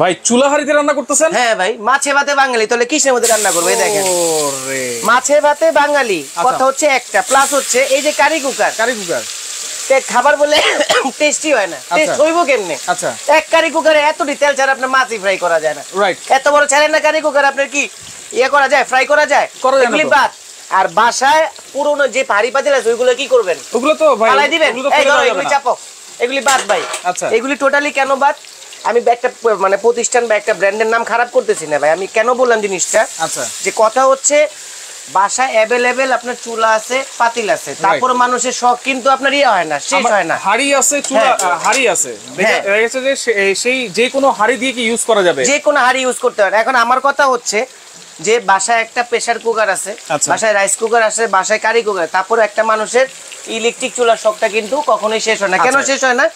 ভাই চুলা হাড়িতে রান্না করতেছেন? হ্যাঁ ভাই, মাছে ভাতে বাঙালি, তাহলে কিসের মধ্যে রান্না করবো? এই দেখেন, ওরে মাছে ভাতে বাঙালি, কথা হচ্ছে একটা, প্লাস হচ্ছে এই যে কারি কুকার। খাবার বলে টেস্টি হয় না, টেস্ট হইব কেমনে? আচ্ছা, এক কারি কুকারে এতটি তেল ছাড়া আপনার মাছই ফ্রাই করা যায় না। রাইট, এত বড় ছাড়েন না কারি কুকার, আপনার কি ইয়ে করা যায়, ফ্রাই করা যায়? এগুলি বাদ। আর বাসায় পুরনো যে ভারী পাতিল আছে ওইগুলো কি করবেন? ওগুলো তো ভাই ফালাই দিবেন, এগুলি চাপো, এগুলি বাদ ভাই। আচ্ছা, এগুলি টোটালি কেন বাদ? আমি একটা মানে প্রতিষ্ঠান বা একটা ব্র্যান্ডের নাম খারাপ করতেছি না ভাই, আমি কেন বললাম জিনিসটা, আচ্ছা, যে কথা হচ্ছে বাসায় অ্যাভেলেবেল আপনার চুলা আছে, পাতিল আছে, তারপর মানুষের শখ কিন্তু আপনার ইয়ে হয় না, শেষ হয় না। হাড়ি আছে, চুলা হাড়ি আছে, দেখা গেছে যে সেই যে কোনো হাড়ি দিয়ে কি ইউজ করা যাবে, যে কোনো হাড়ি ইউজ করতে পারে। এখন আমার কথা হচ্ছে যে বাসায় একটা প্রেসার কুকার আছে, বাসায় রাইস কুকার আছে, বাসায় কারি কুকার, তারপর একটা মানুষের ইলেকট্রিক চুলার শখটা কিন্তু কখনোই শেষ হয় না। কেন শেষ হয় না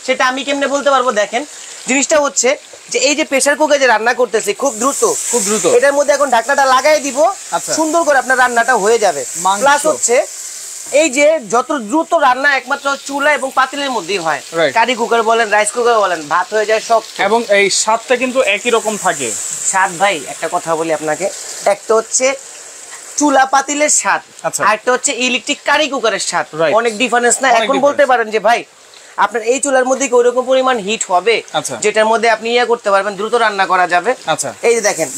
সেটা আমি কেমনে বলতে পারবো? দেখেন, জিনিসটা হচ্ছে যে এই যে প্রেসার কুকারে যে রান্না করতেছি খুব দ্রুত, এটার মধ্যে এখন ঢাকনাটা লাগাই দিব, সুন্দর করে আপনার রান্নাটা হয়ে যাবে। প্লাস হচ্ছে এই যে যত দ্রুত রান্না একমাত্র চুলা এবং পাতিলের মধ্যেই হয়। কারি কুকার বলেন, রাইস কুকার বলেন, ভাত হয়ে যায় সব, এবং এই স্বাদটা কিন্তু একই রকম থাকে। স্বাদ ভাই একটা কথা বলি আপনাকে, একটা হচ্ছে চুলা পাতিলের স্বাদ, আর একটা হচ্ছে ইলেকট্রিক কারি কুকারের স্বাদ, অনেক ডিফারেন্স না? এখন বলতে পারেন যে ভাই আপনার এই চুলার মধ্যে কি ওইরকম পরিমাণ হিট হবে যেটার মধ্যে আপনি ইয়ে করতে পারবেন, দ্রুত রান্না করা যাবে? আচ্ছা, এই যে দেখেন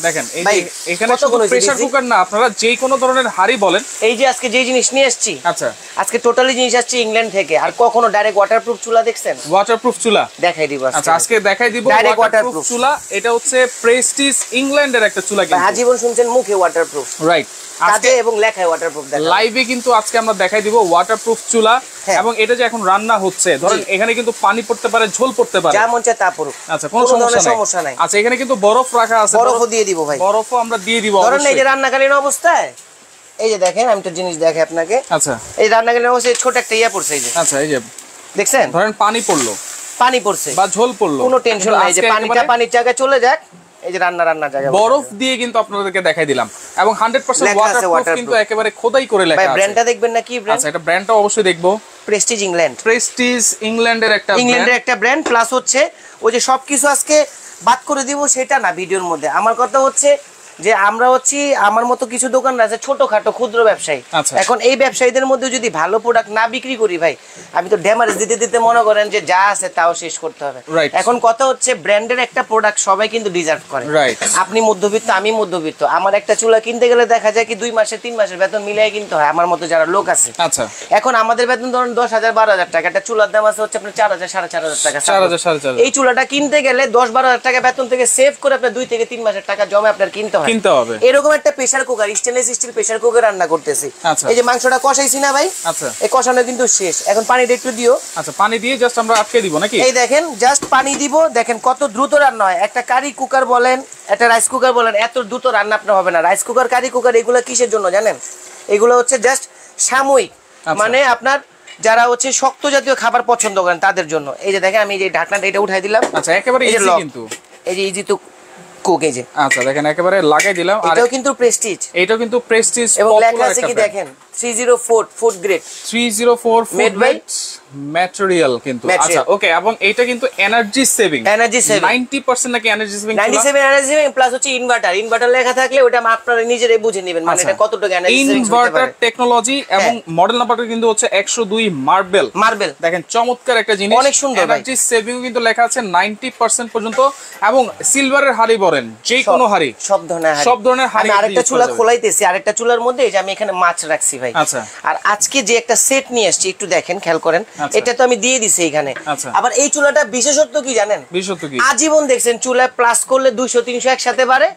ভাই, এখানে শুধু প্রেসার কুকার না, আপনারা যে কোনো ধরনের হাড়ি বলেন, এই যে আজকে যে জিনিস নিয়ে এসেছি, আচ্ছা, আজকে টোটালি জিনিস আসছে ইংল্যান্ড থেকে। আর কখনো ডাইরেক্ট ওয়াটারপ্রুফ চুলা দেখছেন? ওয়াটারপ্রুফ চুলা দেখাই দিব। আচ্ছা, আজকে দেখাই দিব ডাইরেক্ট ওয়াটারপ্রুফ চুলা। এটা হচ্ছে প্রেস্টিজ ইংল্যান্ডের একটা চুলা, কিন্তু আজীবন শুনছেন মুখে ওয়াটারপ্রুফ, রাইট, আজকে এবং লেখায় ওয়াটারপ্রুফ। লাইভে কিন্তু আজকে আমরা দেখাই দিব ওয়াটারপ্রুফ চুলা। এবং এটা যে এখন রান্না হচ্ছে, ধরেন এখানে কিন্তু পানি পড়তে পারে, ঝোল পড়তে পারে, যা মন চায় তা পড়ুক, আচ্ছা, কোনো সমস্যা নাই। আচ্ছা, এখানে কিন্তু বরফ রাখা আছে, বরফও দিয়ে দিব ভাই, বরফও আমরা দিয়ে দিব। ধরেন এই যে রান্নাকালীন অবস্থায়, এই যে দেখেন, আমি তো জিনিস দেখাই আপনাকে। আচ্ছা, এই রান্নাকালীন অবস্থায় ছোট একটা ইয়া পড়ছে, এই যে, আচ্ছা, এই যে দেখছেন, ধরেন পানি পড়ছে বা ঝোল পড়লো, কোনো টেনশন নাই, যে পানির জায়গায় চলে যাক, এই যে রান্না জায়গা বরফ দিয়ে কিন্তু আপনাদেরকে দেখাই দিলাম, এবং 100% ওয়াটারপ্রুফ কিন্তু একেবারে খোদাই করে লেখা আছে। ভাই ব্র্যান্ডটা দেখবেন না কি ব্র্যান্ড? আচ্ছা, এটা ব্র্যান্ডটা অবশ্যই দেখবো, প্রেস্টিজ ইংল্যান্ড। প্রেস্টিজ ইংল্যান্ডের একটা ব্র্যান্ড। প্লাস হচ্ছে ওই যে সবকিছু আজকে বাদ করে দিব সেটা না ভিডিওর মধ্যে, আমার কথা হচ্ছে যে আমরা হচ্ছি আমার মতো কিছু দোকান আছে ছোটখাটো ক্ষুদ্র ব্যবসায়ী। এখন এই ব্যবসায়ীদের মধ্যে যদি ভালো প্রোডাক্ট না বিক্রি করি ভাই, আমি তো ড্যামারেজ দিতে দিতে মনে করেন যে যা আছে তাও শেষ করতে হবে। এখন কথা হচ্ছে ব্র্যান্ডের একটা প্রোডাক্ট সবাই কিন্তু ডিজার্ভ করে। আপনি মধ্যবিত্ত, আমি মধ্যবিত্ত, আমার একটা চুলা কিনতে গেলে দেখা যায় কি 2 মাসের 3 মাসের বেতন মিলাই কিনতে হয় আমার মতো যারা লোক আছে। আচ্ছা, এখন আমাদের বেতন ধরুন 10,000 12,000 টাকা, একটা চুলার দাম আছে হচ্ছে আপনার 4,000 4,500 টাকা। এই চুলাটা কিনতে গেলে 10-12,000 টাকা বেতন থেকে সেভ করে আপনার 2 থেকে 3 মাসের টাকা জমা আপনার কিনতে হবে। এরকম একটা pressure cooker, stainless steel pressure cooker রান্না করতেছি। এই যে মাংসটা কষাইছি না ভাই, আচ্ছা, এই কষানো কিন্তু শেষ, এখন পানিটা একটু দিও। আচ্ছা, পানি দিয়ে জাস্ট আমরা আটকে দিব নাকি? এই দেখেন, জাস্ট পানি দিব, দেখেন কত দ্রুত রান্না হয়। একটা কারি কুকার বলেন, একটা রাইস কুকার বলেন, এত দ্রুত রান্না আপনার হবে না। রাইস কুকার, কারি কুকার এগুলো কিসের জন্য জানেন? এগুলো হচ্ছে জাস্ট সাময়িক, মানে আপনার যারা হচ্ছে শক্ত জাতীয় খাবার পছন্দ করেন তাদের জন্য। এই যে দেখেন, আমি এই যে ঢাকনাটা এটা উঠাই দিলাম। আচ্ছা, একেবারে ইজি, কিন্তু এই যে ইজি টু কুক, এই যে, আচ্ছা, দেখেন একেবারে লাগাই দিলাম। আর এটাও কিন্তু প্রেস্টিজ, এবং লেখা আছে কি দেখেন 304 food grade, 304 food grade material কিন্তু। আচ্ছা, ওকে, এবং এটা কিন্তু এনার্জি সেভিং 90% নাকি energy saving, 97 energy saving, plus হচ্ছে ইনভার্টার লেখা থাকলে ওটা আপনারা নিজেরাই বুঝে নেবেন, মানে এটা কতটুকু এনার্জি সেভিং করতে পারে। ইনভার্টার টেকনোলজি, এবং মডেল নাম্বারটা কিন্তু হচ্ছে 102 মার্বেল। দেখেন চমৎকার একটা জিনিস, অনেক সুন্দর। এনার্জি সেভিং কিন্তু লেখা আছে 90% পর্যন্ত, এবং সিলভারের হাড়ি বলেন, যে কোনো হাড়ি, সব ধরনের হাড়ি। আরেকটা চুলা খোলাইতেছি, আরেকটা চুলার মধ্যে এই যে আমি এখানে মাছ রাখছি ভাই। আচ্ছা, আর আজকে যে একটা সেট নিয়ে আসছি একটু দেখেন, খেয়াল করেন, এটা তো আমি দিয়ে দিছি এখানে। আবার এই চুলাটা বিশেষত্ব কি জানেন? আজীবন দেখছেন চুলায় প্লাস করলে 200-300 একসাথে বাড়ে,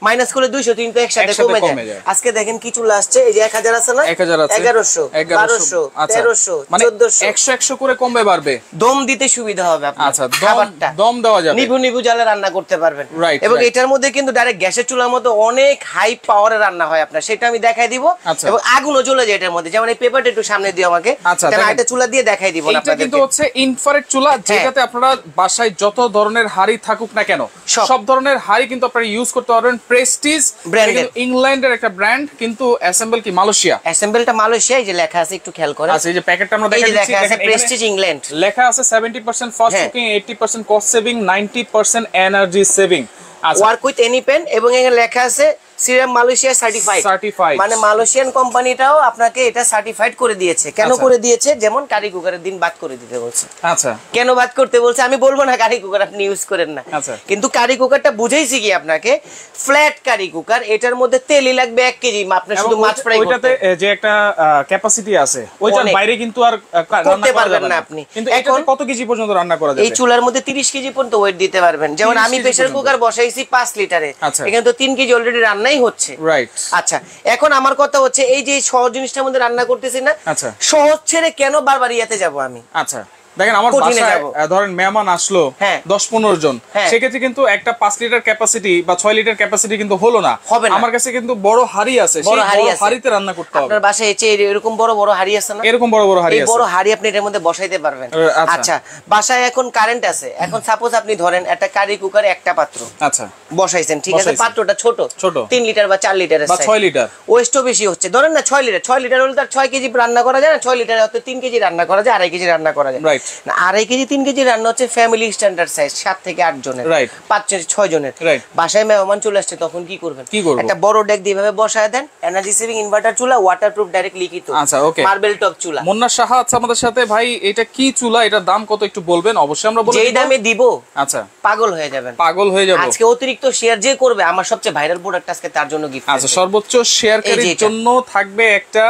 মাইনাস করলে 200-300 একসাথে কমে যায়। আজকে দেখেন কি চুলা আসছে, এই যে 1000 আছে না, 1100 1200 1300 1400 100 করে কমবে বাড়বে, দম দিতে সুবিধা হবে আপনার। আচ্ছা, খাবারটা দম দেওয়া যাবে, নিভু জ্বালে রান্না করতে পারবেন। এবং এটার মধ্যে কিন্তু ডাইরেক্ট গ্যাসের চুলার মতো অনেক হাই পাওয়ারে রান্না হয় আপনার, সেটা আমি দেখাই দিব। এবং আগুনও জ্বলে চলে যায় এটার মধ্যে। যেমন এই পেপারটা একটু সামনে দিও আমাকে, আচ্ছা এটা চুলা দিয়ে দেখাই দিব এটা কিন্তু হচ্ছে ইনফ্রারেড চুলা, যেটাতে আপনারা বাসায় যত ধরনের হাড়ি থাকুক না কেন সব ধরনের হাড়ি কিন্তু আপনারা ইউজ করতে পারবেন। প্রেস্টিজ ব্র্যান্ডের, ইংল্যান্ডের একটা ব্র্যান্ড, কিন্তু অ্যাসেম্বল কি মালয়েশিয়া, অ্যাসেম্বলটা মালয়েশিয়া। এই যে লেখা আছে একটু খেয়াল করেন। আচ্ছা এই যে প্যাকেটটা আমরা দেখাচ্ছি, লেখা আছে প্রেস্টিজ ইংল্যান্ড, লেখা আছে 70% fast cooking, 80% cost saving, 90% energy saving. Work with any pen, এবং এখানে লেখা আছে সিরাম মালয়েশিয়া সার্টিফাইড, মানে মালয়েশিয়ান কোম্পানিটাও আপনাকে এটা সার্টিফাইড করে দিয়েছে। কেন করে দিয়েছে? যেমন কারি কুকারের দিন বাদ করে দিতে বলছে। আচ্ছা কেন বাদ করতে বলছে আমি বলবো না, কারি কুকার আপনি ইউজ করেন না, কিন্তু কারি কুকারটা বুঝাইছি কি আপনাকে, ফ্ল্যাট কারি কুকার, এটার মধ্যে তেলই লাগবে 1 কেজি, আপনি শুধু মাছ ফ্রাই করতে, ওইটাতে যে একটা ক্যাপাসিটি আছে ওইটার বাইরে কিন্তু আর করতে পারবেন না আপনি। কিন্তু এটাতে কত কেজি পর্যন্ত রান্না করা যাবে? এই চুলার মধ্যে 30 কেজি পর্যন্ত ওয়েট দিতে পারবেন। যেমন আমি প্রেসার কুকার বসাইছি 5 লিটারে, এখানে তো 3 কেজি অলরেডি রান্নাই হচ্ছে। রাইট। আচ্ছা এখন আমার কথা হচ্ছে এই যে সহজ জিনিসটার মধ্যে রান্না করতেছি না, আচ্ছা সহজ ছেড়ে কেন বারবার ইয়াতে যাব আমি? আচ্ছা দেখেন আমার বাসায় ধরেন মেহমান আসলো 10-15 জন, সেক্ষেত্রে কিন্তু একটা 5 লিটার ক্যাপাসিটি বা 6 লিটার ক্যাপাসিটি কিন্তু হলো না। আমার কাছে কিন্তু বড় হাড়ি আছে, সেই বড় হাড়িতে রান্না করতে হবে। আপনার বাসায় এরকম বড় বড় হাড়ি আছে না? এরকম বড় বড় হাড়ি আছে, এই বড় হাড়ি আপনি এর মধ্যে বসাইতে পারবেন। আচ্ছা বাসায় এখন কারেন্ট আছে, এখন সাপোজ আপনি ধরেন একটা কারি কুকারে একটা পাত্র আচ্ছা বসাইছেন, ঠিক আছে, পাত্রটা ছোট 3 লিটার বা 4 লিটারের বা 6 লিটার, ওয়েস্টও বেশি হচ্ছে। ধরেন না 6 লিটার হলে তার 6 কেজি রান্না করা যায় না, 6 লিটারে হয়তো 3 কেজি রান্না করা যায়, 2.5 কেজি রান্না করা যায়। রাইট। না 2.5 কেজি 3 কেজি রান্না হচ্ছে ফ্যামিলি স্ট্যান্ডার্ড সাইজ, 7 থেকে 8 জনের, 5-6 জনের। বাসায় মেহমান চলে আসছে তখন কি করবেন? একটা বড় ডেক দিয়ে ভাবে বসায় দেন, এনার্জি সেভিং ইনভার্টার চুলা, ওয়াটারপ্রুফ ডাইরেক্ট লিখিত। আচ্ছা ওকে, মার্বেল টপ চুলা। মুন্নার সাহা আছে আমাদের সাথে। ভাই এটা কি চুলা, এটার দাম কত একটু বলবেন? অবশ্যই আমরা বলবো। যেই দামে দিব আচ্ছা পাগল হয়ে যাবেন, পাগল হয়ে যাব। আজকে অতিরিক্ত শেয়ার যে করবে, আমার সবচেয়ে ভাইরাল প্রোডাক্ট আজকে তার জন্য গিফট। আচ্ছা সর্বোচ্চ শেয়ারকারীর জন্য থাকবে একটা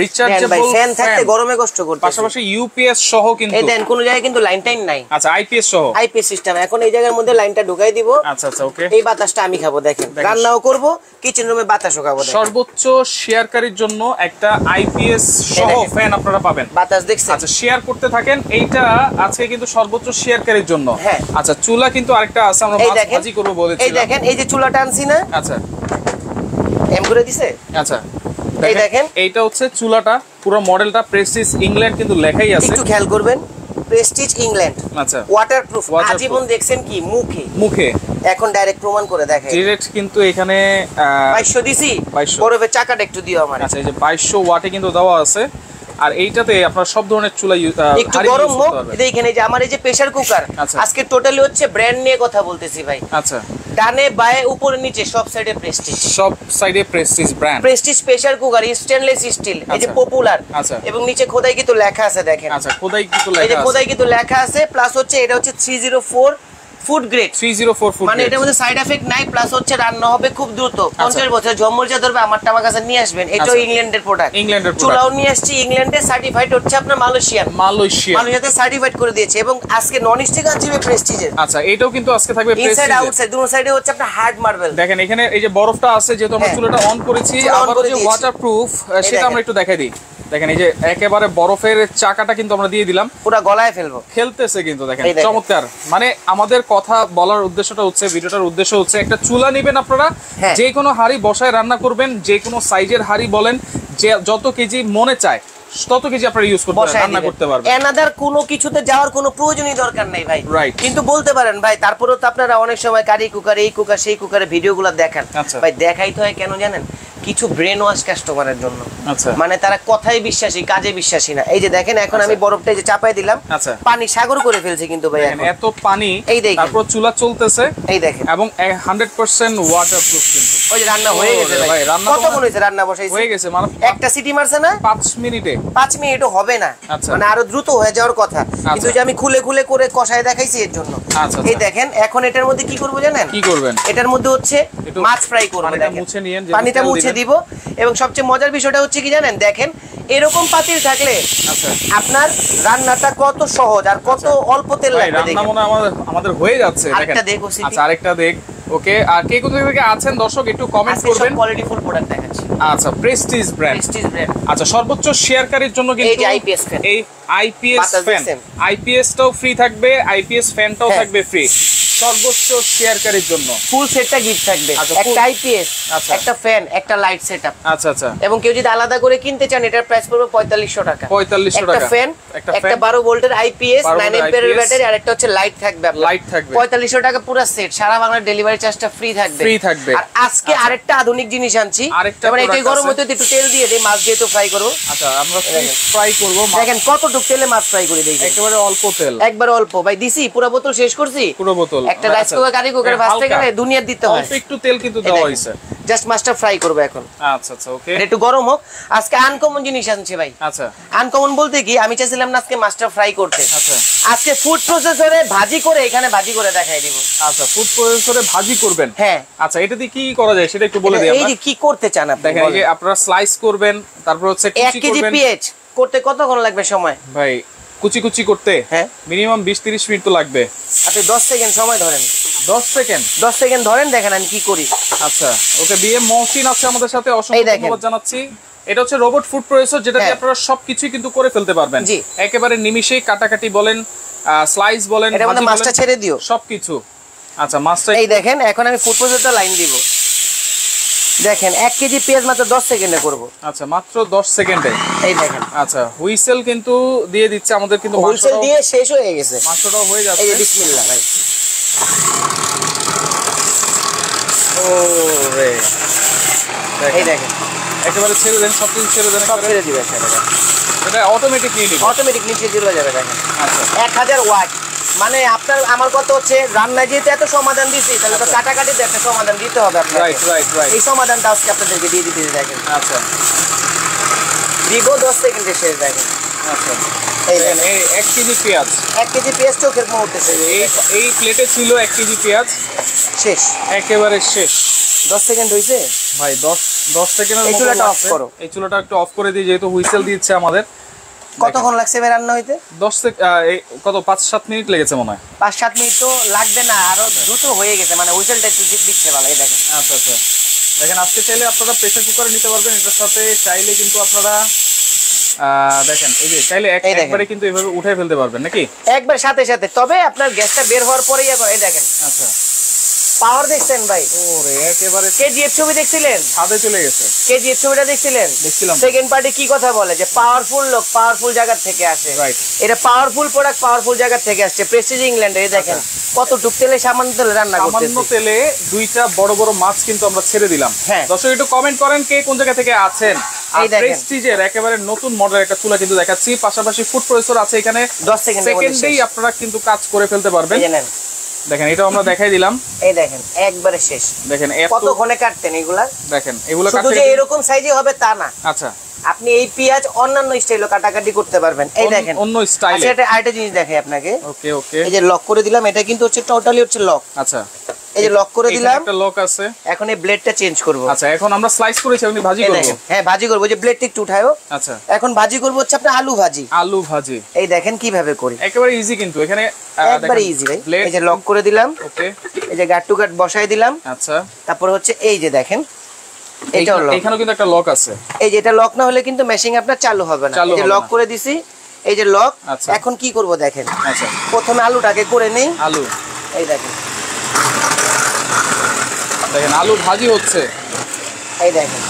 রিচার্জেবল ফ্যান, থাকতে গরমে কষ্ট করতে, পাশাপাশি ইউপিএস সহ, কিন্তু এই দেন কোন জায়গায় কিন্তু লাইন টাইন নাই। আচ্ছা আইপিএস সহ, আইপিএস সিস্টেম। এখন এই জায়গার মধ্যে লাইনটা ঢুকাই দিব। আচ্ছা আচ্ছা ওকে, এই বাতাসটা আমি খাবো, দেখেন রান্নাও করব, কিচেন রুমে বাতাসও খাবো। সর্বোচ্চ শেয়ারকারীর জন্য একটা আইপিএস সহ ফ্যান আপনারা পাবেন। বাতাস দেখছেন? আচ্ছা শেয়ার করতে থাকেন। এইটা আজকে কিন্তু সর্বোচ্চ শেয়ারকারীর জন্য। আচ্ছা চুলা কিন্তু আরেকটা আছে, আমরা মাছ ভাজি করব বলেছিলাম। এই দেখেন এই যে চুলাটা আনছি না, আচ্ছা এম করে দিছে। আচ্ছা এই দেখেন এইটা হচ্ছে চুলাটা, পুরো মডেলটা প্রেস্টিজ ইংল্যান্ড কিন্তু লেখাই আছে, একটু খেয়াল করবেন, প্রেস্টিজ ইংল্যান্ড। আচ্ছা ওয়াটারপ্রুফ, আজীবন দেখছেন কি মুখে মুখে, এখন ডাইরেক্ট প্রমাণ করে দেখেন ডাইরেক্ট। কিন্তু এখানে 2200 দিছি, বরফের চাকাটা একটু দিও আমার। আচ্ছা এই যে 2200 ওয়াটে কিন্তু দেওয়া আছে। আর এইটাতে আপনারা সব ধরনের চুলা একটু গরম হোক। এইখানে যে আমার এই যে প্রেসার কুকার, আজকে টোটালি হচ্ছে ব্র্যান্ড নিয়ে কথা বলতেছি ভাই। আচ্ছা ডানে বায়ে উপরে নিচে সব সাইডে প্রেস্টিজ, সব সাইডে Prestige brand, Prestige pressure cooker, stainless steel, এই যে পপুলার। আচ্ছা এবং নিচে খোদাই কিন্তু লেখা আছে দেখেন। আচ্ছা খোদাই কিন্তু লেখা আছে, এই যে খোদাই কিন্তু লেখা আছে। প্লাস হচ্ছে এটা হচ্ছে 304 ফুড গ্রেড, 304 ফুড, মানে এটার মধ্যে সাইড এফেক্ট নাই। প্লাস হচ্ছে রান্না হবে খুব দ্রুত, 50 বছর জমমরিচা ধরবে, আমারটা আমার কাছে নিয়ে আসবেন। এটাও ইংল্যান্ডের প্রোডাক্ট, ইংল্যান্ডের চুলাও নিয়ে আসছি ইংল্যান্ডে, সার্টিফাইড হচ্ছে আপনার মালয়েশিয়াতে সার্টিফাইড করে দিয়েছে। এবং আজকে নন স্টিক আছে প্রেস্টিজের। আচ্ছা এটাও কিন্তু আজকে থাকবে ইনসাইড আউটসাইড, দুটো সাইডে হচ্ছে আপনার হার্ড মার্বেল। দেখেন এখানে এই যে বরফটা আছে, যেহেতু আমরা চুলাটা অন করেছি, আবার যে ওয়াটারপ্রুফ সেটা আমরা একটু দেখাই দিই। দেখেন এই যে একেবারে বরফের চাকাটা কিন্তু আমরা দিয়ে দিলাম, পুরো গলায় ফেলবো, খেলতেছে কিন্তু দেখেন চমৎকার। মানে আমাদের কথা বলার উদ্দেশ্যটা হচ্ছে, ভিডিওটার উদ্দেশ্য হচ্ছে, একটা চুলা নেবেন আপনারা, যে কোনো হাঁড়ি বসায় রান্না করবেন, যে কোনো সাইজের হাঁড়ি বলেন, যে যত কেজি মনে চায় তত কেজি আপনারা ইউজ করতে পারবেন, রান্না করতে পারবেন। এনাদার কোনো কিছুতে যাওয়ার কোনো প্রয়োজনই দরকার নাই ভাই। রাইট। কিন্তু বলতে পারেন ভাই, তারপরেও তো আপনারা অনেক সময় কারি কুকার, এই কুকার, সেই কুকারে ভিডিওগুলো দেখান ভাই। দেখাইতে হয় কেন জানেন? কিছু ব্রেন ওয়াশ কাস্টমারের জন্য। আচ্ছা মানে তারা কথাই বিশ্বাসী, কাজে বিশ্বাসী না। এই যে দেখেন এখন আমি বরফটা যে চাপাই দিলাম, পানি সাগর করে ফেলছে কিন্তু ভাই, এত পানি। এই দেখেন তারপর চুলা চলতেছে, এই দেখেন, এবং 100% ওয়াটারপ্রুফ কিন্তু। ওই যে রান্না হয়ে গেছে ভাই, রান্না কতক্ষণ হইছে? রান্না বসাইছে হয়ে গেছে, মানে একটা সিটি মারছে না, 5 মিনিটে, 5 মিনিটও হবে না, মানে আরো দ্রুত হয়ে যাওয়ার কথা। কিন্তু যে আমি খুলে খুলে করে কষায় দেখাইছি এর জন্য। এই দেখেন এখন এটার মধ্যে কি করব জানেন? কি করবেন? এটার মধ্যে হচ্ছে মাছ ফ্রাই করব। পানিটা মুছে দিব। এবং সবচেয়ে মজার বিষয়টা হচ্ছে কি জানেন? দেখেন এরকম পাতিল থাকলে আপনার রান্নাটা কত সহজ আর কত অল্প তেল লাগবে। রান্না মনে আমাদের হয়ে যাচ্ছে। দেখেন আচ্ছা আরেকটা দেখ, ওকে, আর কে কোথা থেকে আছেন দর্শক একটু কমেন্ট করবেন। কোয়ালিটি ফুল প্রোডাক্ট দেখাচ্ছি। আচ্ছা, প্রেস্টিজ ব্র্যান্ড। আচ্ছা, সর্বোচ্চ শেয়ারকারীর জন্য কিন্তু এই যে আইপিএস ফ্যান, এই আইপিএস ফ্যান, আইপিএস টাও ফ্রি থাকবে, আইপিএস ফ্যানটাও থাকবে ফ্রি সর্বোচ্চ শেয়ারকারীর জন্য। ফুল সেটটা গিফট থাকবে, একটা আইপিএস, একটা ফ্যান, একটা লাইট সেটআপ। আচ্ছা আচ্ছা। এবং কেউ যদি আলাদা করে কিনতে চান এটার প্রাইস পড়বে 4500 টাকা। 4500 টাকা। একটা ফ্যান, একটা 12 ভোল্টের আইপিএস 9 অ্যাম্পিয়ারের ব্যাটারি, আর একটা হচ্ছে লাইট থাকবে। লাইট থাকবে 4500 টাকা পুরো সেট। সারা বাংলার ডেলিভারি চার্জটা ফ্রি থাকবে। ফ্রি থাকবে। আর আজকে আরেকটা আধুনিক জিনিস আনছি। মানে এটাই গরম হতে একটু তেল দিয়ে দেই, মাছ দিয়ে তো ফ্রাই করব। আচ্ছা, আমরা ফ্রাই করব। দেখেন কতটুক তেলে মাছ ফ্রাই করে দেই, একেবারে অল্প তেল, একবার অল্প। ভাই দিছি পুরো বোতল শেষ করছি, পুরো বোতল। একটা রাইস কুকার কারি কুকারে ভাজতে গেলে দুনিয়া দিতে হয়, অল্প একটু তেল কিন্তু দেওয়া হইছে। জাস্ট মাছটা ফ্রাই করব এখন। আচ্ছা আচ্ছা, ওকে। একটু গরম হোক। আজকে আনকমন জিনিস আনছি ভাই। আচ্ছা, আনকমন বলতে কি, আমি চাইছিলাম না আজকে মাছটা ফ্রাই করতে। আচ্ছা, আজকে ফুড প্রসেসরে ভাজি করে এখানে ভাজি করে দেখাই দিব। আচ্ছা, ফুড প্রসেসরে ভাজি করবেন? হ্যাঁ। আচ্ছা, এটা দিয়ে কি করা যায় সেটা একটু বলে দিই আমরা। এই যে কি করতে চান আপনি? দেখেন, এই যে আপনারা স্লাইস করবেন, তারপর হচ্ছে 1 কেজি পেঁয়াজ করতে কতক্ষণ লাগবে সময় ভাই? কুচি কুচি করতে হ্যাঁ মিনিমাম 20-30 মিনিট তো লাগবে। আপনি 10 সেকেন্ড সময় ধরেন। 10 সেকেন্ড? 10 সেকেন্ড ধরেন, দেখেন আমি কি করি। আচ্ছা, ওকে। বিএম মহসিন আছে আমাদের সাথে, অসংখ্য ধন্যবাদ জানাচ্ছি। এটা হচ্ছে রোবট ফুড প্রসেসর, যেটা দিয়ে আপনারা সবকিছুই কিন্তু করে ফেলতে পারবেন একেবারে নিমিষেই। কাটাকাটি বলেন, স্লাইস বলেন, এটা মানে মাছটা ছেড়ে দিও সবকিছু। আচ্ছা, মাছটা এই দেখেন, এখন আমি ফুড প্রসেসরটা লাইন দিব। দেখেন 1 কেজি পেঁয়াজ মাত্র 10 সেকেন্ডে করব। আচ্ছা, মাত্র 10 সেকেন্ডে। এই দেখেন। আচ্ছা, হুইসেল কিন্তু দিয়ে দিচ্ছে আমাদের, কিন্তু হুইসেল দিয়ে শেষ হয়ে গেছে, মাংসটাও হয়ে যাচ্ছে। এই যে বিসমিল্লাহ ভাই। ওরে, এই দেখেন একেবারে ছেড়ে দেন, সব কিছু ছেড়ে দেন, সব ছেড়ে দিবে। এটা অটোমেটিক নিয়ে নিবে, অটোমেটিক নিচে চলে যাবে। দেখেন আচ্ছা 1000 ওয়াট। মানে আপনার আমার কথা হচ্ছে, রান্না যেহেতু এত সমাধান দিছি, তাহলে তো কাটাকাটিতে একটা সমাধান দিতে হবে আপনাকে। Right right right. এই সমাধানটা আজকে আপনাদেরকে দিয়ে দিতে। দেখেন আচ্ছা, দিব 10 সেকেন্ডে শেষ। দেখেন আচ্ছা, এই 1 কেজি পেঁয়াজ, 1 কেজি পেঁয়াজ চোখের মুহূর্তে শেষ। এই প্লেটে ছিল 1 কেজি পেঁয়াজ, শেষ, একেবারে শেষ। 10 সেকেন্ড হইছে ভাই। 10 সেকেন্ডের মতো। এই চুলাটা অফ করো। এই চুলাটা একটু অফ করে দিই, যেহেতু হুইসেল দিচ্ছে আমাদের। কতক্ষণ লাগছে ভাই রান্না হইতে? 10 কত 5-7 মিনিট লেগেছে মনে হয়। 5-7 মিনিট তো লাগবে না, আরো দ্রুত হয়ে গেছে। মানে হুইসেলটা একটু দিচ্ছে ভালো। এই দেখেন। আচ্ছা আচ্ছা, দেখেন আজকে চাইলে আপনারা প্রেসার কুকারে নিতে পারবেন। এটার সাথে চাইলে কিন্তু আপনারা দেখেন, এই যে চাইলে একবারে কিন্তু এইভাবে উঠাই ফেলতে পারবেন নাকি, একবার সাথে সাথে। তবে আপনার গ্যাসটা বের হওয়ার পরেই এই দেখেন। আচ্ছা, পাওয়ার দেখছেন ভাই? ওরে, একেবারে কেজিএফ ছবি দেখছিলেন? ছাদে চলে গেছে। কেজিএফ ছবিটা দেখছিলেন? দেখছিলাম। সেকেন্ড পার্টি কি কথা বলে যে পাওয়ারফুল লোক পাওয়ারফুল জায়গা থেকে আসে। রাইট। এটা পাওয়ারফুল প্রোডাক্ট পাওয়ারফুল জায়গা থেকে আসছে। প্রেস্টিজ ইংল্যান্ডে। এই দেখেন কত টুক তেলে, সামান্য তেলে রান্না করতেছে। সামান্য তেলে 2টা বড় বড় মাছ কিন্তু আমরা ছেড়ে দিলাম। দর্শক একটু কমেন্ট করেন কে কোন জায়গা থেকে আছেন। আর প্রেস্টিজের একেবারে নতুন মডেলের একটা চুলা কিন্তু দেখাচ্ছি, পাশাপাশি ফুড প্রসেসর আছে এখানে। 10 সেকেন্ডেই আপনারা কিন্তু কাজ করে ফেলতে পারবেন। দেখেন, এটা আমরা দেখাই দিলাম। এই দেখেন একবারে শেষ। দেখেন কতক্ষণে কাটতেন এগুলা? দেখেন এগুলা শুধু যে এরকম সাইজে হবে তা না। আচ্ছা, আপনি এই পেঁয়াজ অন্যান্য স্টাইলও কাটাকাটি করতে পারবেন। এই দেখেন অন্য স্টাইলে। আচ্ছা, এটা আরেকটা জিনিস দেখাই আপনাকে। ওকে ওকে। এই যে লক করে দিলাম, এটা কিন্তু হচ্ছে টোটালি হচ্ছে লক। আচ্ছা, এই যে লক করে দিলাম, একটা লক আছে। এখন এই ব্লেডটা চেঞ্জ করব। আচ্ছা, এখন আমরা স্লাইস করেছি, আপনি ভাজি করব। হ্যাঁ ভাজি করব। যে ব্লেডটা একটু উঠায়ো। আচ্ছা, এখন ভাজি করব হচ্ছে আপনি আলু ভাজি। আলু ভাজি। এই দেখেন কিভাবে করি, একেবারে ইজি কিন্তু এখানে। একবারে ইজি ভাই। এই যে লক করে দিলাম। ওকে। এই যে গাট টু গাট বসাই দিলাম। আচ্ছা, তারপর হচ্ছে এই যে দেখেন এটাও লক। এখানেও কিন্তু একটা লক আছে। এই যে এটা লক না হলে কিন্তু মেশিং আপনার চালু হবে না। এই যে লক করে দিছি, এই যে লক। এখন কি করব দেখেন। আচ্ছা, প্রথমে আলুটাকে করে নেই। আলু, এই দেখেন, দেখেন আলু ভাজি হচ্ছে। এই দেখেন,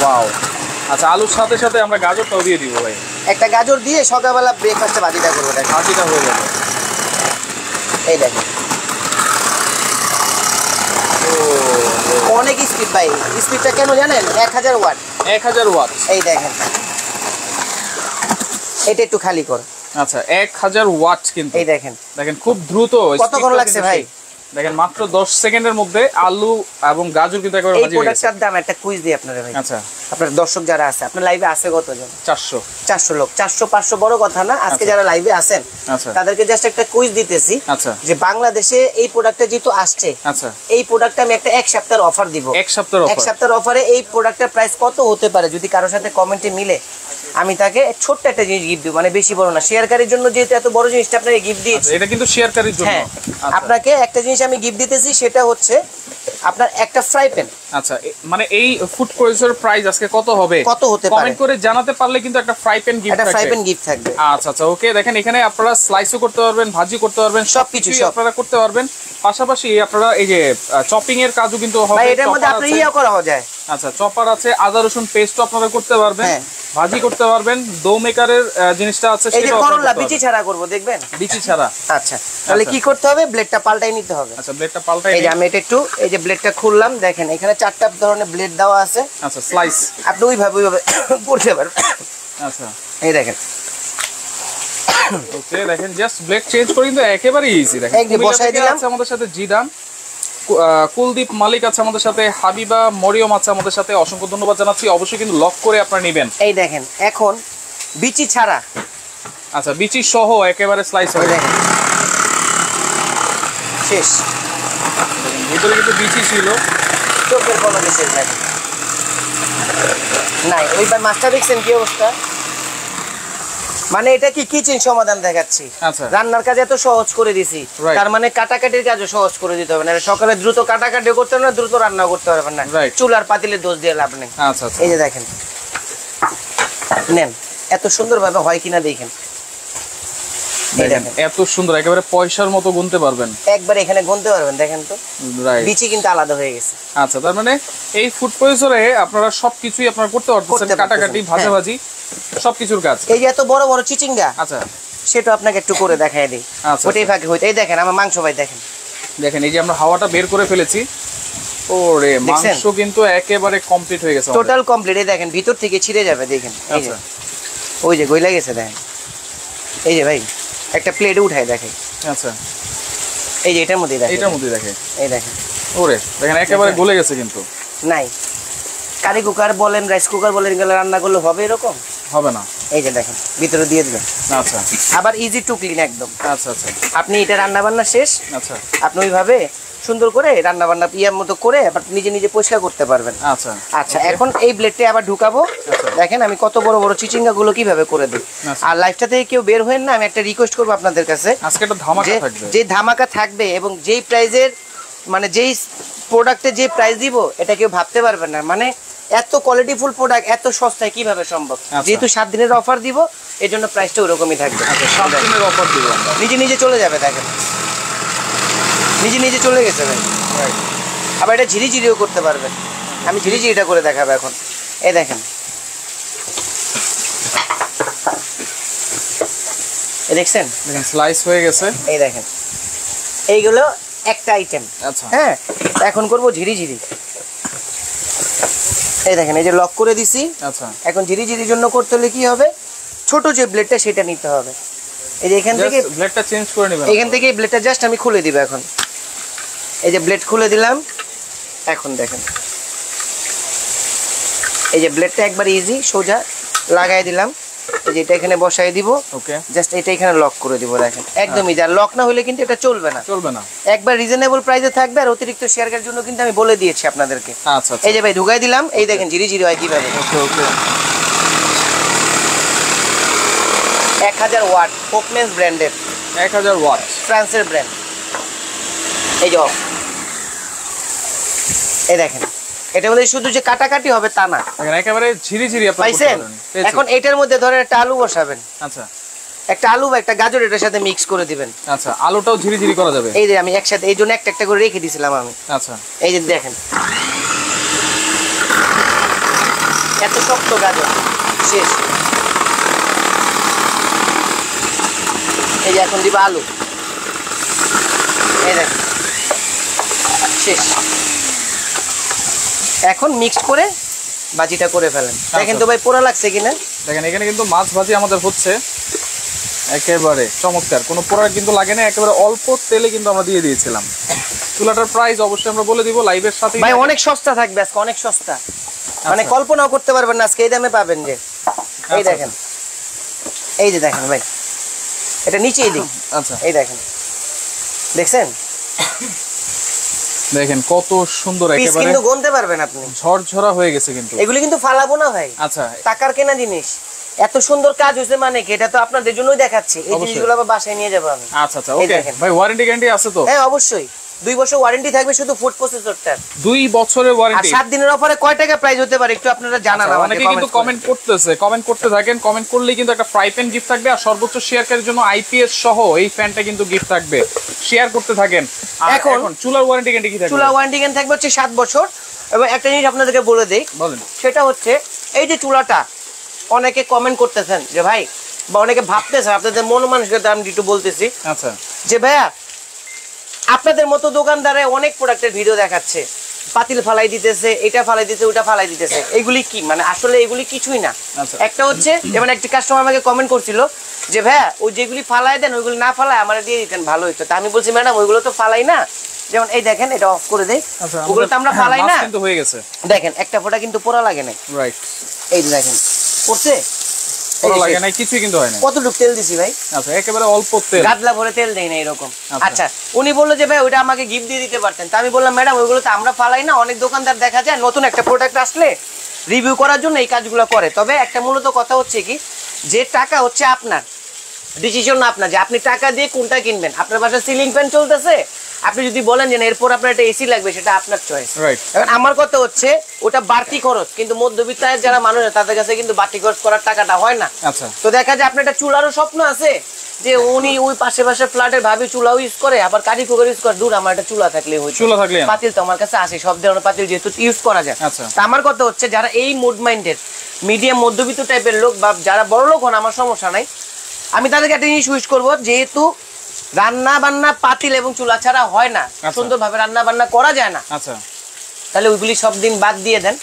ওয়াও। আচ্ছা, আলুর সাথে সাথে আমরা গাজরটাও দিয়ে দিব ভাই। একটা গাজর দিয়ে সকালবেলা ব্রেকফাস্টে ভাজিটা করব। দেখেন ভাজিটা হয়ে যাবে। এই দেখেন অনেক স্পিড ভাই। স্পিডটা কেন জানেন? 1000 ওয়াট। 1000 ওয়াট। এই দেখেন, এটা একটু খালি কর। আচ্ছা, 1000 ওয়াট কিন্তু। এই দেখেন, দেখেন খুব দ্রুত। কতক্ষণ লাগছে ভাই? দেখেন মাত্র 10 সেকেন্ডের মধ্যে আলু এবং গাজর কিন্তু একবারে ভাজি হয়ে গেছে। এই প্রোডাক্টটার দাম একটা কুইজ দিই আপনাদের ভাই। আচ্ছা, আপনার দর্শক যারা আছে, আপনার লাইভে আছে কতজন? 400 লোক। 400-500 বড় কথা না। আজকে যারা লাইভে আছেন তাদেরকে জাস্ট একটা কুইজ দিতেছি। আচ্ছা, যে বাংলাদেশে এই প্রোডাক্টটা যেহেতু আসছে, আচ্ছা, এই প্রোডাক্টটা আমি একটা 1 সপ্তাহের অফার দিব। 1 সপ্তাহের অফার। 1 সপ্তাহের অফারে এই প্রোডাক্টের প্রাইস কত হতে পারে যদি কারোর সাথে কমেন্টে মিলে আমি তাকে ছোট্ট একটা জিনিস গিফট দিব, মানে বেশি বড় না, শেয়ারকারীর জন্য যেহেতু এত বড় জিনিসটা আপনাকে গিফট দিয়েছি। এটা কিন্তু শেয়ারকারীর জন্য। হ্যাঁ, আপনাকে একটা জিনিস আমি গিফট দিতেছি, সেটা হচ্ছে আপনার একটা ফ্রাই প্যান। আচ্ছা, মানে এই ফুড প্রসেসর প্রাইস আজকে কত হবে, কত হতে পারে কমেন্ট করে জানাতে পারলে কিন্তু একটা ফ্রাই প্যান গিফট থাকবে। একটা ফ্রাই প্যান গিফট থাকবে। আচ্ছা আচ্ছা, ওকে। দেখেন এখানে আপনারা স্লাইসও করতে পারবেন, ভাজি করতে পারবেন, সবকিছু আপনারা করতে পারবেন। পাশাপাশি আপনারা এই যে চপিং এর কাজও কিন্তু হবে। ভাই এটার মধ্যে আপনি ইয়া করা যায়। আচ্ছা, চপার আছে, আদা রসুন পেস্টও আপনারা করতে পারবেন, ভাজি করতে পারবেন। ডো মেকারের জিনিসটা আছে, এই যে করলা বিচি ছাড়া করব, দেখবেন বিচি ছাড়া। আচ্ছা, তাহলে কি করতে হবে, ব্লেডটা পাল্টাই নিতে হবে। আচ্ছা, ব্লেডটা পাল্টাই। এই যে আমি এটা একটু, এই যে ব্লেডটা খুললাম, দেখেন এখানে 4টা ধরনের ব্লেড দেওয়া আছে। আচ্ছা, স্লাইস আপনি ওইভাবে করতে পারবেন। আচ্ছা, এই দেখেন, ওকে। দেখেন জাস্ট ব্লেড চেঞ্জ করে কিন্তু একেবারে ইজি। দেখেন এই যে বসাই দিলাম। আমাদের সাথে জিদান, কুলদীপ মালিক আছে আমাদের সাথে, হাবিবা মরিয়ম আছে আমাদের সাথে, অসংখ্য ধন্যবাদ জানাচ্ছি। অবশ্যই কিন্তু লক করে আপনারা নেবেন। এই দেখেন এখন বিচি ছাড়া, আচ্ছা, বিচি সহ একেবারে স্লাইস হয়ে যায়, শেষ। ভিতরে কিন্তু বিচি ছিল, চোখের পলকে শেষ। দেখেন নাই, ওইবার মাছটা দেখছেন কি অবস্থা, মানে এটা কি কিচেন সমাধান দেখাচ্ছি। আচ্ছা, রান্নার কাজ এত সহজ করে দিছি, তার মানে কাটাকাটির কাজও সহজ করে দিতে হবে না। সকালে দ্রুত কাটাকাটিও করতে হবে না, দ্রুত রান্নাও করতে পারবেন না, চুলার পাতিলে দোষ দিয়ে লাভ নেই। আচ্ছা, এই যে দেখেন, নেন, এত সুন্দরভাবে হয় কিনা দেখেন। এত সুন্দর, একেবারে পয়সার মতো গুনতে পারবেন, একবার এখানে গুনতে পারবেন। দেখেন তো, বিচি কিন্তু আলাদা হয়ে গেছে। আচ্ছা, তার মানে এই ফুড প্রসেসরে আপনারা সবকিছুই আপনারা করতে পারতেছেন, কাটাকাটি, ভাজাভাজি, সবকিছুর কাজ। এই যে এত বড় বড় চিচিঙ্গা, আচ্ছা, সেটা আপনাকে একটু করে দেখাই দিই। ওটাই ফাঁকে হইতে। এই দেখেন আমার মাংস, ভাই দেখেন, দেখেন এই যে আমরা হাওয়াটা বের করে ফেলেছি। ওরে, মাংস কিন্তু একেবারে কমপ্লিট হয়ে গেছে, টোটাল কমপ্লিট। এই দেখেন ভিতর থেকে ছিঁড়ে যাবে, দেখেন এই যে, ওই যে গইলা গেছে, দেখেন। এই যে ভাই একটা প্লেটে উঠাই দেখেন। আচ্ছা, এই যে এটার মধ্যে দেখেন, এটার মধ্যে দেখেন, এই দেখেন। ওরে, দেখেন একেবারে গলে গেছে কিন্তু। নাই, কারি কুকার বলেন, রাইস কুকার বলেন, এগুলো রান্না করলে হবে এরকম? হবে না। এই যে দেখেন ভিতরে দিয়ে দিবেন। আচ্ছা, আবার ইজি টু ক্লিন একদম। আচ্ছা আচ্ছা, আপনি এটা রান্না বান্না শেষ। আচ্ছা, আপনি ওইভাবে সুন্দর করে রান্না বান্না ইয়ার মতো করে আবার নিজে নিজে পরিষ্কার করতে পারবেন। আচ্ছা আচ্ছা, এখন এই ব্লেডটা আবার ঢুকাবো। দেখেন আমি কত বড় বড় চিচিঙ্গা গুলো কিভাবে করে দিই। আর লাইফটা থেকে কেউ বের হবেন না, আমি একটা রিকোয়েস্ট করবো আপনাদের কাছে, আজকে একটা ধামাকা থাকবে। যে ধামাকা থাকবে এবং যেই প্রাইজের, মানে যেই প্রোডাক্টে যে প্রাইস দিব, এটা কেউ ভাবতে পারবেন না। মানে এত কোয়ালিটিফুল প্রোডাক্ট এত সস্তায় কিভাবে সম্ভব? যেহেতু 7 দিনের অফার দিব, এর জন্য প্রাইসটা ওরকমই থাকবে। 7 দিনের অফার দিব আমরা, নিজে নিজে চলে যাবে। দেখেন নিজে নিজে চলে গেছে ভাই। আবার এটা ঝিরিঝিরিও করতে পারবেন, আমি ঝিরিঝিরিটা করে দেখাবো এখন। এই দেখেন, এই দেখছেন, দেখেন স্লাইস হয়ে গেছে। এই দেখেন, এইগুলো একটা আইটেম। আচ্ছা, হ্যাঁ, এখন করব ঝিরিঝিরি। এই দেখেন, এই যে লক করে দিছি। আচ্ছা, এখন ঝিরিঝিরির জন্য করতে হলে কি হবে, ছোট যে ব্লেডটা সেটা নিতে হবে। এই যে এখান থেকে ব্লেডটা চেঞ্জ করে নেবেন, এখান থেকে এই ব্লেডটা জাস্ট আমি খুলে দিব। এখন এই যে ব্লেড খুলে দিলাম। এখন দেখেন, এই যে ব্লেডটা একবার ইজি সোজা লাগাই দিলাম। এই যে এটা এখানে বসাই দিব। ওকে, জাস্ট এটা এখানে লক করে দিব। দেখেন একদম ইজি। আর লক না হলে কিন্তু এটা চলবে না, চলবে না। একবার রিজনেবল প্রাইসে থাকবে। আর অতিরিক্ত শেয়ারের জন্য কিন্তু আমি বলে দিয়েছি আপনাদেরকে। আচ্ছা, এই যে ভাই ঢুকাই দিলাম। এই দেখেন ঝিরিঝিরি হয় কিভাবে। ওকে ওকে, 1000 ওয়াট হোকমেন্স ব্র্যান্ডের, 1000 ওয়াট ফ্রান্সের ব্র্যান্ড। এই যে এই দেখেন, এটা মধ্যে শুধু যে কাটাকাটি হবে তা না, একেবারে ঝিরিঝিরি আপনি পাইছেন। এখন এটার মধ্যে ধরে একটা আলু বসাবেন। আচ্ছা, একটা আলু বা একটা গাজর এটার সাথে মিক্স করে দিবেন। আচ্ছা, আলুটাও ঝিরিঝিরি করা যাবে। এই যে আমি একসাথে এই জন্য একটা একটা করে রেখে দিয়েছিলাম আমি। আচ্ছা, এই যে দেখেন এত শক্ত গাজর শেষ। এই যে এখন দিব আলু। এই দেখেন শেষ। এখন মিক্সড করে ভাজিটা করে ফেলেন। দেখেন তো ভাই পোড়া লাগছে কিনা। দেখেন এখানে কিন্তু মাছ ভাজি আমাদের হচ্ছে একেবারে চমৎকার, কোনো পোড়া কিন্তু লাগে না। একেবারে অল্প তেলে কিন্তু আমরা দিয়ে দিয়েছিলাম। চুলাটার প্রাইস অবশ্যই আমরা বলে দিব লাইভের সাথে। ভাই অনেক সস্তা থাকবে আজকে, অনেক সস্তা, মানে কল্পনাও করতে পারবেন না আজকে এই দামে পাবেন। যে এই দেখেন, এই যে দেখেন ভাই, এটা নিচেই দিই। আচ্ছা, এই দেখেন, দেখছেন, দেখেন কত সুন্দর, একেবারে কিন্তু গুনতে পারবেন আপনি, ঝরঝরা হয়ে গেছে কিন্তু। এগুলি কিন্তু ফালাবো না ভাই। আচ্ছা, টাকার কেনা জিনিস, এত সুন্দর কাজ হয়েছে মানে কি, এটা তো আপনাদের জন্যই দেখাচ্ছি। এই জিনিসগুলো আবার বাসায় নিয়ে যাবো আমি। আচ্ছা আচ্ছা, ওকে ভাই। ওয়ারেন্টি গ্যারান্টি আছে তো? হ্যাঁ অবশ্যই, 2 বছর ওয়ারেন্টি থাকবে শুধু ফুড প্রসেসরটার। 2 বছরের ওয়ারেন্টি। আর 7 দিনের অফারে কয় টাকা প্রাইস হতে পারে একটু আপনারা জানান আমাকে। অনেকে কিন্তু কমেন্ট করতেছে, কমেন্ট করতে থাকেন। কমেন্ট করলেই কিন্তু একটা ফ্রাই প্যান গিফট থাকবে, আর সর্বোচ্চ শেয়ারকারীর জন্য আইপিএস সহ এই ফ্যানটা কিন্তু গিফট থাকবে। শেয়ার করতে থাকেন। এখন চুলার ওয়ারেন্টি গ্যারান্টি কি থাকবে? চুলার ওয়ারেন্টি গ্যারান্টি থাকবে হচ্ছে 7 বছর। এবং একটা জিনিস আপনাদেরকে বলে দেই, বলেন। সেটা হচ্ছে এই যে চুলাটা, অনেকে কমেন্ট করতেছেন যে ভাই, বা অনেকে ভাবতেছেন, আপনাদের মন মানসিকতা আমি একটু বলতেছি। আচ্ছা, যে ভাইয়া আপনাদের মতো দোকানদারে অনেক প্রোডাক্টের ভিডিও দেখাচ্ছে, পাতিল ফালাই দিতেছে, এটা ফালাই দিতেছে, ওটা ফালাই দিতেছে, এগুলি কি মানে আসলে এগুলি কিছুই না। একটা হচ্ছে যেমন একটা কাস্টমার আমাকে কমেন্ট করছিল যে ভাইয়া ওই যেগুলি ফালাই দেন ওইগুলি না ফালায় আমার দিয়ে দিতেন ভালো হইতো। তা আমি বলছি ম্যাডাম ওইগুলো তো ফালাই না, যেমন এই দেখেন এটা অফ করে দেই, ওগুলো তো আমরা ফালাই না, কিন্তু হয়ে গেছে দেখেন একটা ফোঁটা কিন্তু পোড়া লাগে না। রাইট, এই যে দেখেন পড়ছে, পোড়া লাগে না, কিছুই কিন্তু হয় না। কতটুকু তেল দিছি ভাই? আচ্ছা, একেবারে অল্প তেল, গাদলা ভরে তেল দেই না এরকম। আচ্ছা, উনি বললো যে ভাই ওইটা আমাকে গিফট দিয়ে দিতে পারতেন। তা আমি বললাম ম্যাডাম ওইগুলো তো আমরা ফালাই না, অনেক দোকানদার দেখা যায় নতুন একটা প্রোডাক্ট আসলে রিভিউ করার জন্য এই কাজগুলো করে। তবে একটা মূলত কথা হচ্ছে কি, যে টাকা হচ্ছে আপনার, ডিসিশন না আপনার, যে আপনি টাকা দিয়ে কোনটা কিনবেন। আপনার বাসায় সিলিং ফ্যান চলতেছে, আপনি যদি বলেন যে এরপর আপনার একটা এসি লাগবে, সেটা আপনার চয়েস। এখন আমার কথা হচ্ছে ওটা বাড়তি খরচ, কিন্তু মধ্যবিত্ত আয়ের যারা মানুষ তাদের কাছে কিন্তু বাড়তি খরচ করার টাকাটা হয় না। তো দেখা যায় আপনার একটা চুলারও স্বপ্ন আছে, যে উনি ওই পাশে ফ্ল্যাটের ভাবি চুলাও ইউজ করে, আবার কাঠি কুকার ইউজ করে। দূর, আমার একটা চুলা থাকলে হয়, চুলা থাকলে পাতিল তো আমার কাছে আসে, সব ধরনের পাতিল যেহেতু ইউজ করা যায়। তা আমার কথা হচ্ছে যারা এই মুড মাইন্ডের মিডিয়াম মধ্যবিত্ত টাইপের লোক, বা যারা বড় লোক হন, আমার সমস্যা নাই, আমি তাদেরকে একটা জিনিস উইশ করবো, যেহেতু রান্না বান্না পাতিল এবং চুলা ছাড়া হয় না, সুন্দরভাবে রান্না বান্না করা যায় না, তাহলে ওইগুলি সব দিন বাদ দিয়ে দেন।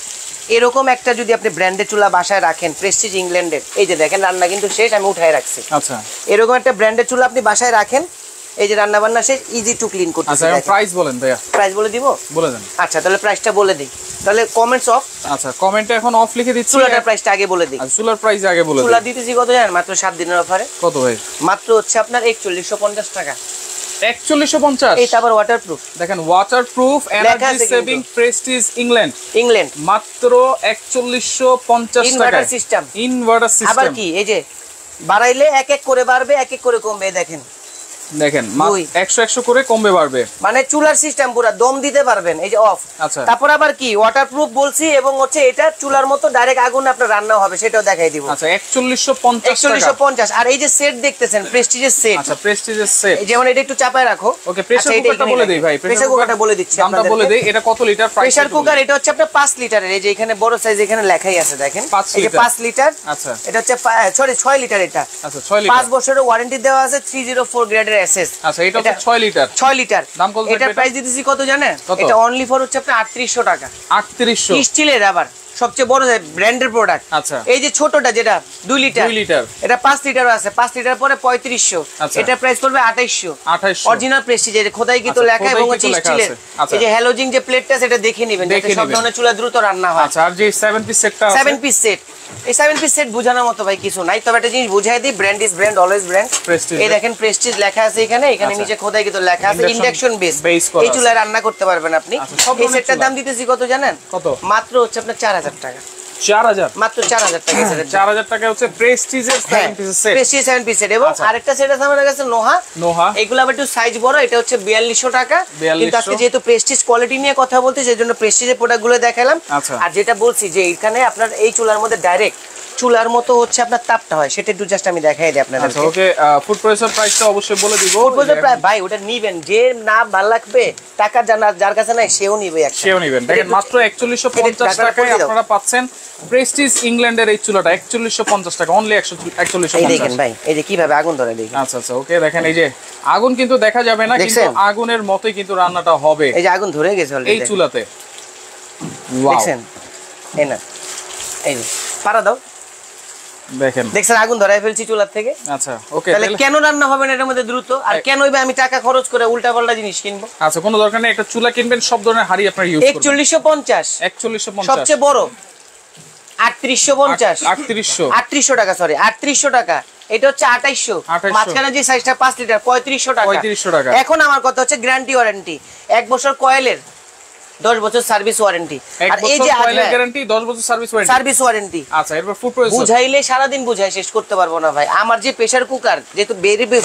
এরকম একটা যদি আপনি ব্র্যান্ডের চুলা বাসায় রাখেন, প্রেস্টিজ ইংল্যান্ডের, এই যে দেখেন রান্না কিন্তু শেষ, আমি উঠাই রাখছি। এরকম একটা ব্র্যান্ডের চুলা আপনি বাসায় রাখেন, এই যে রান্না বান্না শেষ, ইজি টু ক্লিন করতে। আচ্ছা, প্রাইস বলেন ভাইয়া। প্রাইস বলে দিব? বলে দেন। আচ্ছা, তাহলে প্রাইসটা বলে দিই। তাহলে কমেন্টস অফ। আচ্ছা, কমেন্টে এখন অফ লিখে দিচ্ছি। চুলাটার প্রাইসটা আগে বলে দিই। চুলার প্রাইস আগে বলে দিই। চুলা দিতেছি কত জানেন? মাত্র 7 দিনের অফারে। কত ভাই? মাত্র হচ্ছে আপনার 4150 টাকা। 4150? এটা আবার ওয়াটারপ্রুফ, দেখেন waterproof, energy saving, Prestige England, মাত্র 4150 টাকা। ইনভার্টার সিস্টেম, আবার কি এই যে বাড়াইলে এক এক করে বাড়বে, এক এক করে কমবে। দেখেন 100 করে কমবে বাড়বে, মানে চুলার সিস্টেম পুরো দম দিতে পারবেন। এই যে অফ। আচ্ছা, তারপর আবার কি ওয়াটারপ্রুফ বলছি, এবং হচ্ছে এটা চুলার মতো ডাইরেক্ট আগুনে আপনার রান্না হবে, সেটাও দেখাই দিব। আচ্ছা, 4150 আর এই যে সেট দেখতেছেন, প্রেস্টিজের সেট। আচ্ছা, প্রেস্টিজের সেট, যেমন এটা একটু চাপায় রাখো। ওকে, প্রেসার কুকারটা বলে দেই ভাই। প্রেসার কুকারটা বলে দিচ্ছি, দামটা বলে দেই। এটা কত লিটার প্রেসার কুকার? এটা হচ্ছে আপনার 5 লিটারের। এই যে এখানে বড় সাইজ এখানে লেখাই আছে, দেখেন এই যে 5 লিটার। আচ্ছা, এটা হচ্ছে 6 লিটার। এটা আচ্ছা 6 লিটার, 5 বছরের ওয়ারেন্টি দেওয়া আছে, 304 গ্রেডের এসএস। আচ্ছা, এটা 6 লিটার। দাম কত? এটা প্রাইস দিতেছি কত জানেন? এটা অনলি ফর হচ্ছে আপনার 3800 টাকা। 3800 স্টিলের, আবার সবচেয়ে বড় ব্র্যান্ডের প্রোডাক্ট। আচ্ছা, এই যে ছোটটা যেটা 2 লিটার, এটা 5 লিটারও আছে। 5 লিটার পরে 3500। এটা প্রাইস পড়বে 2800। অরিজিনাল প্রেস্টিজ, এর খোদাই কিন্তু লেখা, এবং হচ্ছে স্টিলের। এই যে হ্যালোজিং যে প্লেটটা, সেটা দেখে নেবেন যাতে সব ধরনের চুলা দ্রুত রান্না হয়। আচ্ছা, আর যে 7 পিস সেটটা আছে, 7 পিস সেট, এই 7 পিস সেট বোঝানোর মতো ভাই কিছু নাই। তবে একটা জিনিস বুঝাই দিই, brand is brand, always brand. এই দেখেন প্রেস্টিজ লেখা আছে এখানে, এখানে নিচে খোদাই কিন্তু লেখা আছে ইন্ডাকশন বেস। এই চুলায় রান্না করতে পারবেন আপনি। এই সেটটার দাম দিতেছি কত জানেন? কত? মাত্র হচ্ছে আপনার 4000 টাকা। 4000, মাত্র 4000 টাকা। 4000 টাকা হচ্ছে প্রেস্টিজের 7 piece set. Prestige 7 piece set. এবং আরেকটা সেট আছে আমাদের কাছে নোহা, এগুলো আবার একটু সাইজ বড়। এটা হচ্ছে 4200 টাকা। কিন্তু আজকে যেহেতু প্রেস্টিজ কোয়ালিটি নিয়ে কথা বলতে, সেজন্য প্রেস্টিজের প্রোডাক্টগুলো দেখালাম। আর যেটা বলছি যে এখানে আপনার এই চুলার মধ্যে ডাইরেক্ট চুলার মতো হচ্ছে আপনার তাপটা হয়, সেটা একটু জাস্ট আমি দেখাই দিই আপনাদের। আচ্ছা, ওকে, ফুড প্রসেসর প্রাইসটা অবশ্যই বলে দিব। ফুড প্রসেসর প্রাইস ভাই ওটা নিবেন, যে না ভালো লাগবে, টাকা যার কাছে নাই সেও নিবে, সেও নিবেন। দেখেন মাত্র 4150 টাকায় আপনারা পাচ্ছেন প্রেস্টিজ ইংল্যান্ডের এই চুলাটা। 4150 টাকা, অনলি 4150। এই দেখেন ভাই, এই যে কিভাবে আগুন ধরে দেখেন। আচ্ছা আচ্ছা, ওকে, দেখেন এই যে আগুন কিন্তু দেখা যাবে না, কিন্তু আগুনের মতোই কিন্তু রান্নাটা হবে। এই যে আগুন ধরে গেছে অলরেডি এই চুলাতে, দেখেন। এই না, এই যে পারা দাও, দেখছেন আগুন ধরায় ফেলছি চুলার থেকে। আচ্ছা, ওকে, তাহলে কেন রান্না হবে না এটার মধ্যে দ্রুত? আর কেন আমি টাকা খরচ করে উল্টা পাল্টা জিনিস কিনবো? আচ্ছা, কোনো দরকার নেই, একটা চুলা কিনবেন, সব ধরনের হাড়ি আপনারা ইউজ করবেন। 4150 সবচেয়ে বড়, 3850 টাকা, সরি 3800 টাকা। এটা হচ্ছে 2800। মাঝখানে যে সাইজটা 5 লিটার 3500 টাকা। এখন আমার কথা হচ্ছে গ্যারান্টি ওয়ারেন্টি 1 বছর কয়েলের, 10 বছর সার্ভিস ওয়ারেন্টি। আর এই যে টয়লেট গ্যারান্টি 10 বছর সার্ভিস ওয়ারেন্টি। আচ্ছা, এরপর ফুড প্রসেসর বুঝাইলে সারা দিন বুঝাই শেষ করতে পারবো না ভাই। আমার যে প্রেসার কুকার যেহেতু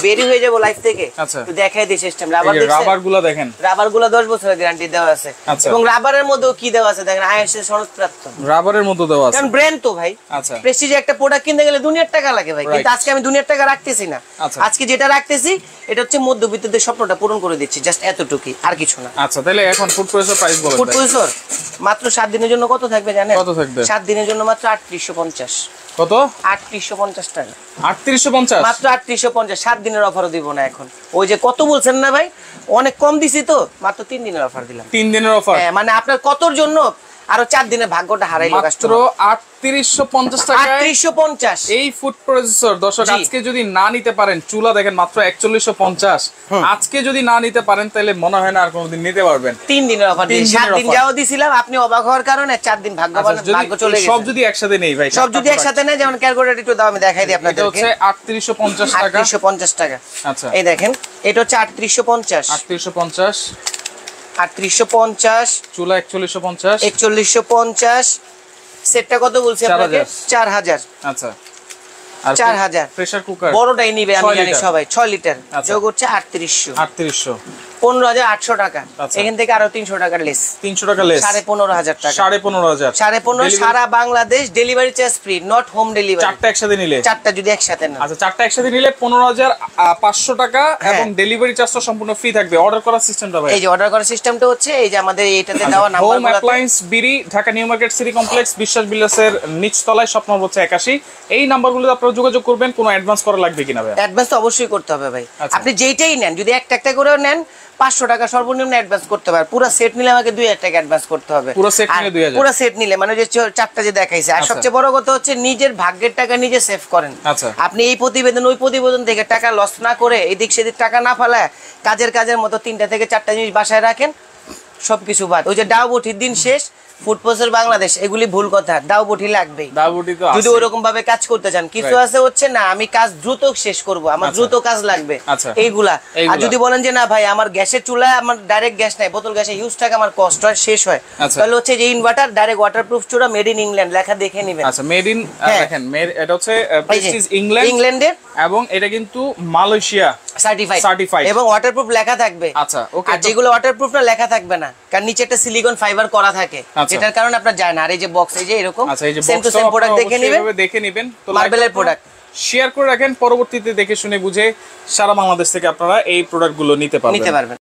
বেরি হয়ে যাব লাইফ থেকে, একটু দেখাই দিই সিস্টেম। রাবারগুলো দেখেন, রাবারগুলো 10 বছরের গ্যারান্টি দেওয়া আছে। এবং রাবারের মধ্যেও কি দেওয়া আছে দেখেন, আইএসএ সনদপ্রাপ্ত রাবারের মধ্যে দেওয়া আছে। কারণ ব্র্যান্ড তো ভাই। আচ্ছা, প্রেস্টিজে একটা প্রোডাক্ট কিনতে গেলে দুনিয়ার টাকা লাগে ভাই, কিন্তু আজকে আমি দুনিয়ার টাকা রাখতেছি না। আজকে যেটা রাখতেছি এটা হচ্ছে মধ্যবিত্তদের স্বপ্নটা পূরণ করে দিচ্ছি, জাস্ট এতটুকুই, আর কিছু না। আচ্ছা, তাহলে এখন ফুড প্রসেসর প্রাইস বলেন। ফুড প্রসেসর মাত্র 7 দিনের জন্য কত থাকবে জানেন? কত থাকবে? 7 দিনের জন্য মাত্র 3850। কত? 3850 টাকা। 3850 মাত্র 3850। 7 দিনের অফারও দিব না এখন। ওই যে কত বলছেন না ভাই, অনেক কম দিছি তো, মাত্র 3 দিনের অফার দিলাম। 3 দিনের অফার, মানে আপনার কতর জন্য আরো 4 দিনের ভাগ্যটা হারাইলো কাস্টমার। মাত্র 3850 টাকা। 3850 এই ফুড প্রসেসর। দর্শক, আজকে যদি না নিতে পারেন, চুলা দেখেন মাত্র 4150। আজকে যদি না নিতে পারেন তাহলে মনে হয় না আর কোনোদিন নিতে পারবেন। 3 দিনের অফার দিন, 7 দিন যাও দিছিলাম, আপনি অবাক হওয়ার কারণে 4 দিন ভাগ্য চলে গেছে। সব যদি একসাথে নেই ভাই, সব যদি একসাথে নেই, যেমন ক্যালকুলেটর একটু দাও আমি দেখাই দিই আপনাদেরকে। এটা হচ্ছে 3850 টাকা। 3850 টাকা। আচ্ছা, এই দেখেন, এটা হচ্ছে 3850। 3850 চুলা 4150। 4150 সেটটা কত বলছি আপনাকে? 4000। আচ্ছা, 4000। প্রেসার কুকার বড়টাই নিবে আমি জানি সবাই, 6 লিটার, যোগ হচ্ছে 3800। 15800 টাকা। এখান থেকে আরো 300 টাকা লেস। 300 টাকা লেস, 15500 টাকা। 15500 সারা Bangladesh delivery charge free, not home delivery. চারটা একসাথে নিলে, চারটা যদি একসাথে না, আচ্ছা চারটা একসাথে নিলে 15500 টাকা এবং ডেলিভারি চার্জটা সম্পূর্ণ ফ্রি থাকবে। অর্ডার করার সিস্টেমটা ভাই, এই যে অর্ডার করার সিস্টেমটা হচ্ছে এই যে আমাদের এইটাতে দেওয়া নাম্বারগুলো। Home appliance BD, Dhaka new market city complex, বিশ্বাস বিল্ডার্সের নিচতলায়, শপ নম্বর হচ্ছে 81। এই নাম্বারগুলোতে আপনারা যোগাযোগ করবেন। কোনো অ্যাডভান্স করা লাগবে কিনা ভাই? অ্যাডভান্স তো অবশ্যই করতে হবে ভাই। আপনি যেইটাই নেন, যদি একটা একটা করেও নেন 500 টাকা সর্বনিম্ন অ্যাডভান্স করতে হবে। পুরো সেট নিলে আমাকে 2000 টাকা অ্যাডভান্স করতে হবে। পুরো সেট নিলে 2000। পুরো সেট নিলে মানে যে চারটা যে দেখাইছে। আর সবচেয়ে বড় কথা হচ্ছে নিজের ভাগ্যের টাকা নিজে সেভ করেন। আচ্ছা, আপনি এই প্রতিবেদন ওই প্রতিবেদন থেকে টাকা লস না করে, এদিক সেদিক টাকা না ফেলায়, কাজের মতো 3টা থেকে 4টা জিনিস বাসায় রাখেন, সবকিছু বাদ। ওই যে ডাউ বটির দিন শেষ, ফুড প্রসেসর বাংলাদেশ, এগুলি ভুল কথা। দাও বটি লাগবেই, যদি ওরকম ভাবে কাজ করতে চান। কিছু আছে হচ্ছে না, আমি কাজ দ্রুত শেষ করব, আমার দ্রুত কাজ লাগবে, এইগুলা। আর যদি বলেন যে না ভাই আমার গ্যাসের চুলায় আমার ডাইরেক্ট গ্যাস নাই, বোতল গ্যাসে ইউজ টাকা আমার কষ্ট হয়, শেষ হয়, তাহলে হচ্ছে যে ইনভার্টার ডাইরেক্ট ওয়াটারপ্রুফ চুলা, মেড ইন ইংল্যান্ড লেখা দেখে নেবেন। আচ্ছা, মেড ইন, দেখেন এটা হচ্ছে প্রেস্টিজ ইংল্যান্ডের, এবং এটা কিন্তু মালয়েশিয়া সার্টিফাইড এবং ওয়াটারপ্রুফ লেখা থাকবে। আচ্ছা, ওকে। আর যেগুলো ওয়াটারপ্রুফ না লেখা থাকবে না, কারণ নিচে একটা সিলিকন ফাইবার করা থাকে, যেটার কারণে আপনার যায় না। আর এই যে বক্স, এই যে এরকম সেম টু সেম প্রোডাক্ট দেখে নেবেন। তো মার্বেলের প্রোডাক্ট শেয়ার করে রাখেন, পরবর্তীতে দেখে শুনে বুঝে সারা বাংলাদেশ থেকে আপনারা এই প্রোডাক্টগুলো নিতে পারবেন।